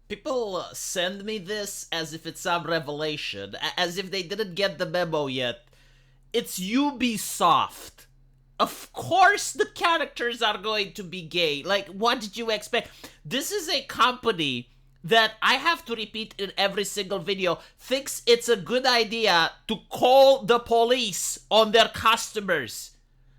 people send me this as if it's some revelation, as if they didn't get the memo yet. It's Ubisoft. Of course the characters are going to be gay. Like, what did you expect? This is a company that I have to repeat in every single video, thinks it's a good idea to call the police on their customers.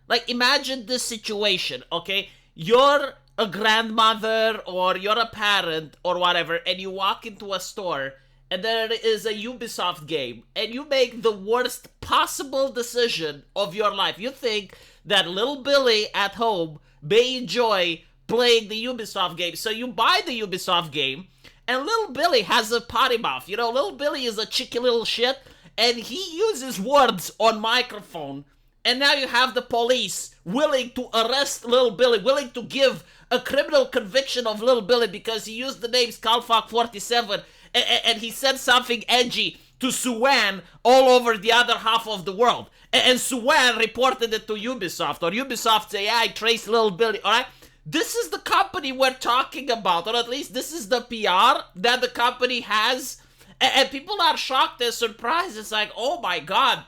Like, imagine this situation, okay? You're a grandmother or you're a parent or whatever, and you walk into a store and there is a Ubisoft game, and you make the worst possible decision of your life. You think that little Billy at home may enjoy playing the Ubisoft game, so you buy the Ubisoft game, and little Billy has a potty mouth. You know, little Billy is a cheeky little shit, and he uses words on microphone, and now you have the police willing to arrest little Billy, willing to give a criminal conviction of little Billy because he used the name Skullfuck47, and he said something edgy to Suwan all over the other half of the world. And Suwan reported it to Ubisoft, or Ubisoft's AI traced little Billy, alright? This is the company we're talking about, or at least this is the PR that the company has. And people are shocked and surprised. It's like, oh my god,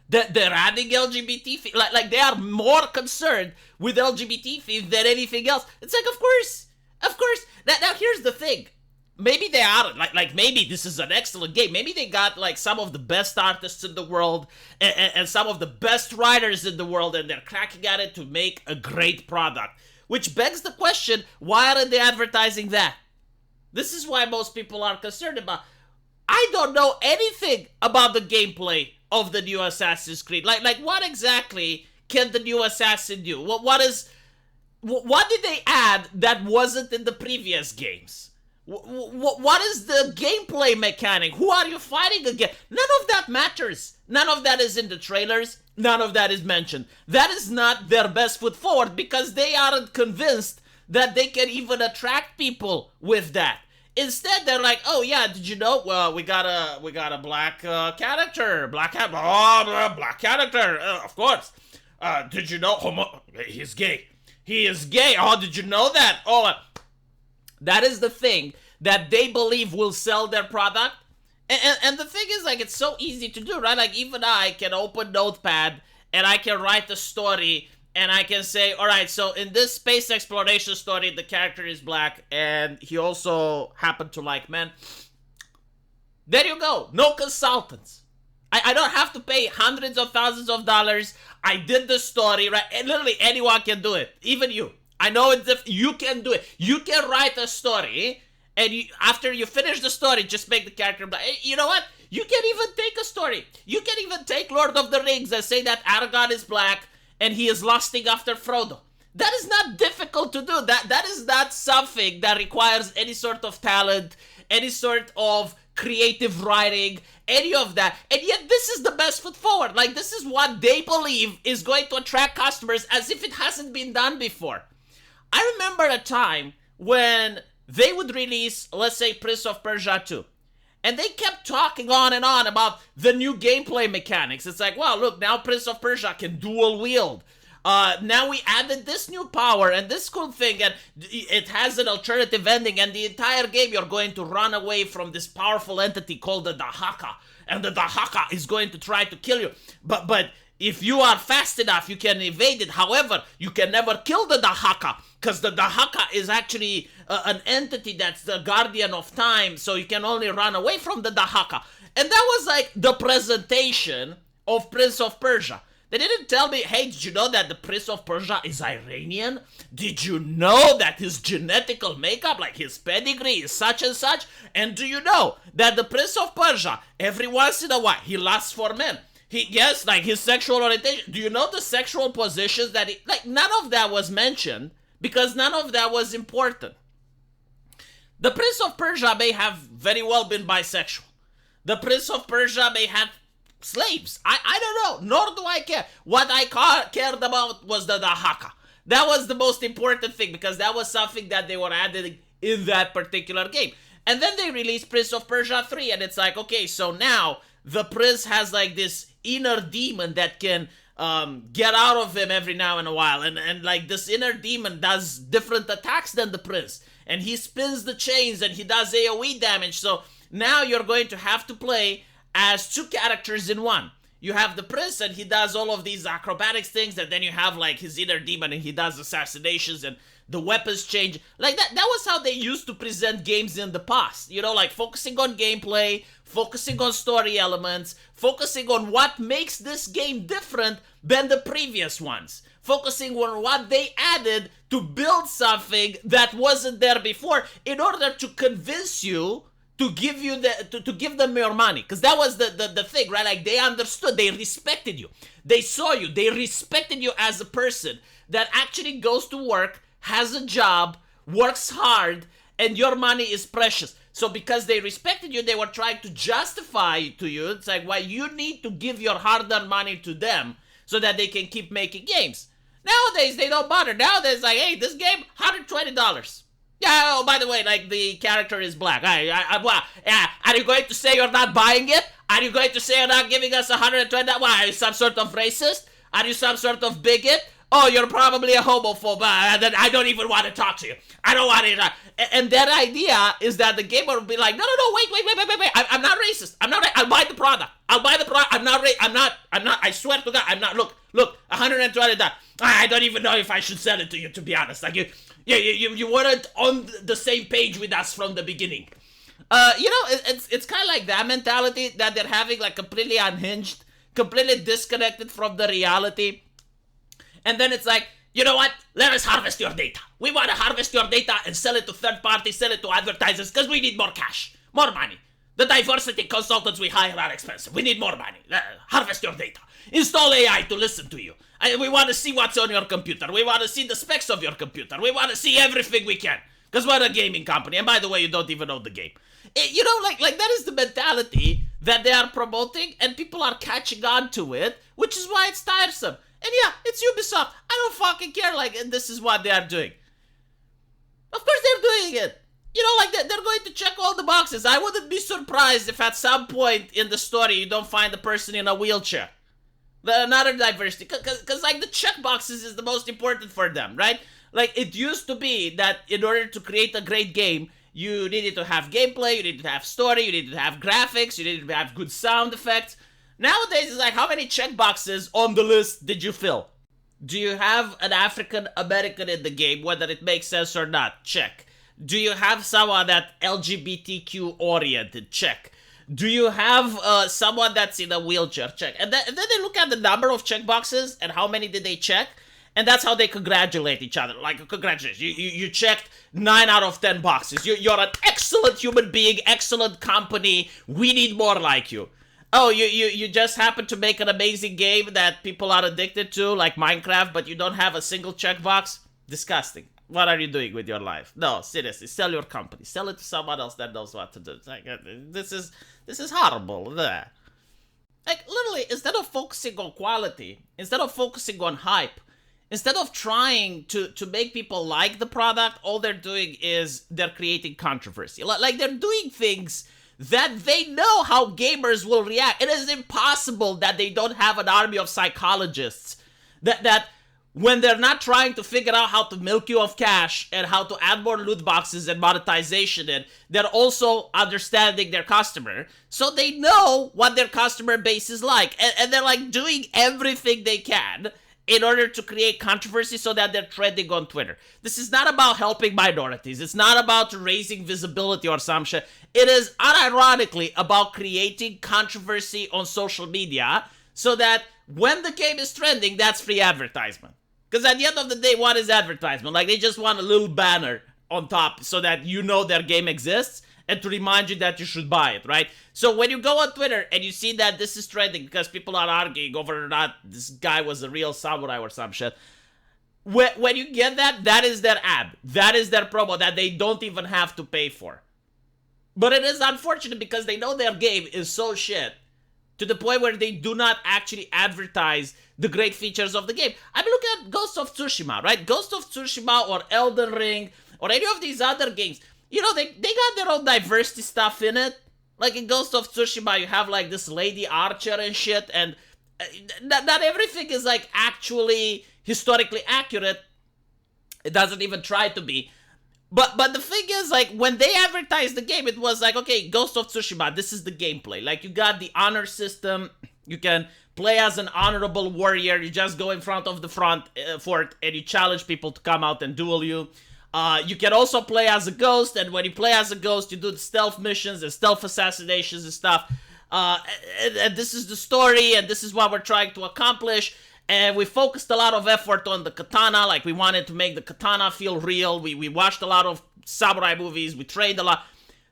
they're adding LGBT themes. Like they are more concerned with LGBT themes than anything else. It's like, of course. Now here's the thing. Maybe they are, like maybe this is an excellent game. Maybe they got like some of the best artists in the world and some of the best writers in the world, and they're cracking at it to make a great product. Which begs the question, why aren't they advertising that? This is why most people are concerned about. I don't know anything about the gameplay of the new Assassin's Creed. Like what exactly can the new Assassin do? What did they add that wasn't in the previous games? What is the gameplay mechanic? Who are you fighting against? None of that matters. None of that is in the trailers. None of that is mentioned. That is not their best foot forward because they aren't convinced that they can even attract people with that. Instead, they're like, "Oh yeah, did you know? Well, we got a black character, black character, of course. Did you know? He's gay. He is gay. Oh, did you know that? Oh." That is the thing that they believe will sell their product. And the thing is, like, it's so easy to do, right? Like, even I can open Notepad and I can write a story and I can say, all right, so in this space exploration story, the character is black and he also happened to like men. There you go. No consultants. I don't have to pay hundreds of thousands of dollars. I did the story, right? And literally anyone can do it. Even you. I know it's you can do it. You can write a story, and after you finish the story, just make the character black. You know what? You can even take a story. You can even take Lord of the Rings and say that Aragorn is black and he is lusting after Frodo. That is not difficult to do. That is not something that requires any sort of talent, any sort of creative writing, any of that. And yet this is the best foot forward. Like, this is what they believe is going to attract customers as if it hasn't been done before. I remember a time when they would release, let's say, Prince of Persia 2. And they kept talking on and on about the new gameplay mechanics. It's like, well, look, now Prince of Persia can dual wield. Now we added this new power and this cool thing, and it has an alternative ending, and the entire game you're going to run away from this powerful entity called the Dahaka. And the Dahaka is going to try to kill you. But if you are fast enough, you can evade it. However, you can never kill the Dahaka, because the Dahaka is actually an entity that's the guardian of time, so you can only run away from the Dahaka. And that was like the presentation of Prince of Persia. They didn't tell me, hey, did you know that the Prince of Persia is Iranian? Did you know that his genetical makeup, like his pedigree, is such and such? And do you know that the Prince of Persia, every once in a while, he lusts for men? Yes, like his sexual orientation. Do you know the sexual positions that he... Like, none of that was mentioned because none of that was important. The Prince of Persia may have very well been bisexual. The Prince of Persia may have slaves. I don't know, nor do I care. What I cared about was the Dahaka. That was the most important thing because that was something that they were adding in that particular game. And then they released Prince of Persia 3, and it's like, okay, so now the prince has like this inner demon that can get out of him every now and a while, and like this inner demon does different attacks than the prince. and he spins the chains and he does AoE damage. So now you're going to have to play as two characters in one. You have the prince and he does all of these acrobatics things, and then you have like his inner demon and he does assassinations, and the weapons change. Like that was how they used to present games in the past. You know, like focusing on gameplay, focusing on story elements, focusing on what makes this game different than the previous ones. Focusing on what they added to build something that wasn't there before in order to convince you to give you to give them your money. Because that was the thing, right? Like they understood, they respected you. They saw you, they respected you as a person that actually goes to work, has a job, works hard, and your money is precious. So because they respected you, they were trying to justify to you, it's like, why you need to give your hard-earned money to them so that they can keep making games. Nowadays, they don't bother. Nowadays, like, hey, this game, $120. Yeah, oh, by the way, like, the character is black. Are you going to say you're not buying it? Are you going to say you're not giving us $120? Why, are you some sort of racist? Are you some sort of bigot? Oh, you're probably a homophobe. Then I don't even want to talk to you. I don't want to. And that idea is that the gamer will be like, no, wait. I'm not racist. I'm not. I'll buy the product. I'm not. I'm not. I swear to God, I'm not. Look. $120. I don't even know if I should sell it to you. To be honest, like you weren't on the same page with us from the beginning. It's kind of like that mentality that they're having, like completely unhinged, completely disconnected from the reality. And then it's like, you know what? Let us harvest your data. We want to harvest your data and sell it to third parties, sell it to advertisers, because we need more cash, more money. The diversity consultants we hire are expensive. We need more money. Harvest your data. Install AI to listen to you. We want to see what's on your computer. We want to see the specs of your computer. We want to see everything we can, because we're a gaming company. And by the way, you don't even know the game. Like that is the mentality that they are promoting, and people are catching on to it, which is why it's tiresome. And yeah, it's Ubisoft. I don't fucking care, like, this is what they are doing. Of course they're doing it. Like, they're going to check all the boxes. I wouldn't be surprised if at some point in the story you don't find a person in a wheelchair. Another diversity. Because, like, the check boxes is the most important for them, right? Like, it used to be that in order to create a great game, you needed to have gameplay, you needed to have story, you needed to have graphics, you needed to have good sound effects. Nowadays, it's like, how many checkboxes on the list did you fill? Do you have an African American in the game, whether it makes sense or not? Check. Do you have someone that LGBTQ oriented? Check. Do you have someone that's in a wheelchair? Check. And then they look at the number of checkboxes and how many did they check, and that's how they congratulate each other. Like, congratulations, you checked 9 out of 10 boxes. You're an excellent human being, excellent company. We need more like you. Oh, you just happen to make an amazing game that people are addicted to, like Minecraft, but you don't have a single checkbox? Disgusting. What are you doing with your life? No, seriously, sell your company. Sell it to someone else that knows what to do. Like, this is horrible. Like, literally, instead of focusing on quality, instead of focusing on hype, instead of trying to make people like the product, all they're doing is they're creating controversy. Like, they're doing things that they know how gamers will react. It is impossible that they don't have an army of psychologists that when they're not trying to figure out how to milk you of cash and how to add more loot boxes and monetization, and they're also understanding their customer, so they know what their customer base is like, and they're like doing everything they can in order to create controversy so that they're trending on Twitter. This is not about helping minorities. It's not about raising visibility or some shit. It is unironically about creating controversy on social media so that when the game is trending, that's free advertisement. Because at the end of the day, what is advertisement? Like, they just want a little banner on top so that you know their game exists and to remind you that you should buy it, right? So when you go on Twitter and you see that this is trending because people are arguing over or not this guy was a real samurai or some shit, when you get that, that is their ad. That is their promo that they don't even have to pay for. But it is unfortunate because they know their game is so shit to the point where they do not actually advertise the great features of the game. I mean, look at Ghost of Tsushima, right? Ghost of Tsushima or Elden Ring or any of these other games. You know, they got their own diversity stuff in it. Like in Ghost of Tsushima, you have like this lady archer and shit, and not everything is like actually historically accurate. It doesn't even try to be. But the thing is, like, when they advertised the game, it was like, okay, Ghost of Tsushima, this is the gameplay. Like, you got the honor system. You can play as an honorable warrior. You just go in front of the fort and you challenge people to come out and duel you. You can also play as a ghost, and when you play as a ghost, you do the stealth missions and stealth assassinations and stuff. And this is the story, and this is what we're trying to accomplish. And we focused a lot of effort on the katana. Like, we wanted to make the katana feel real. We watched a lot of samurai movies. We trained a lot.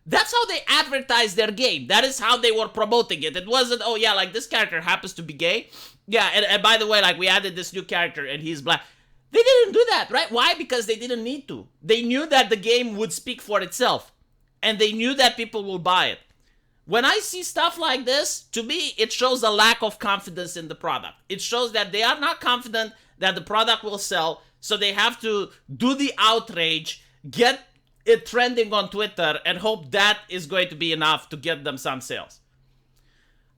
That's how they advertised their game. That is how they were promoting it. It wasn't, oh yeah, like, this character happens to be gay. Yeah, and by the way, like, we added this new character and he's black. They didn't do that, right? Why? Because they didn't need to. They knew that the game would speak for itself. And they knew that people will buy it. When I see stuff like this, to me, it shows a lack of confidence in the product. It shows that they are not confident that the product will sell, so they have to do the outrage, get it trending on Twitter, and hope that is going to be enough to get them some sales.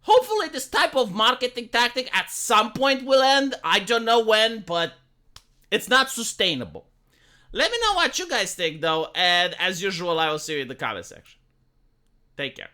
Hopefully this type of marketing tactic at some point will end. I don't know when, but it's not sustainable. Let me know what you guys think, though, and as usual, I will see you in the comment section. Take care.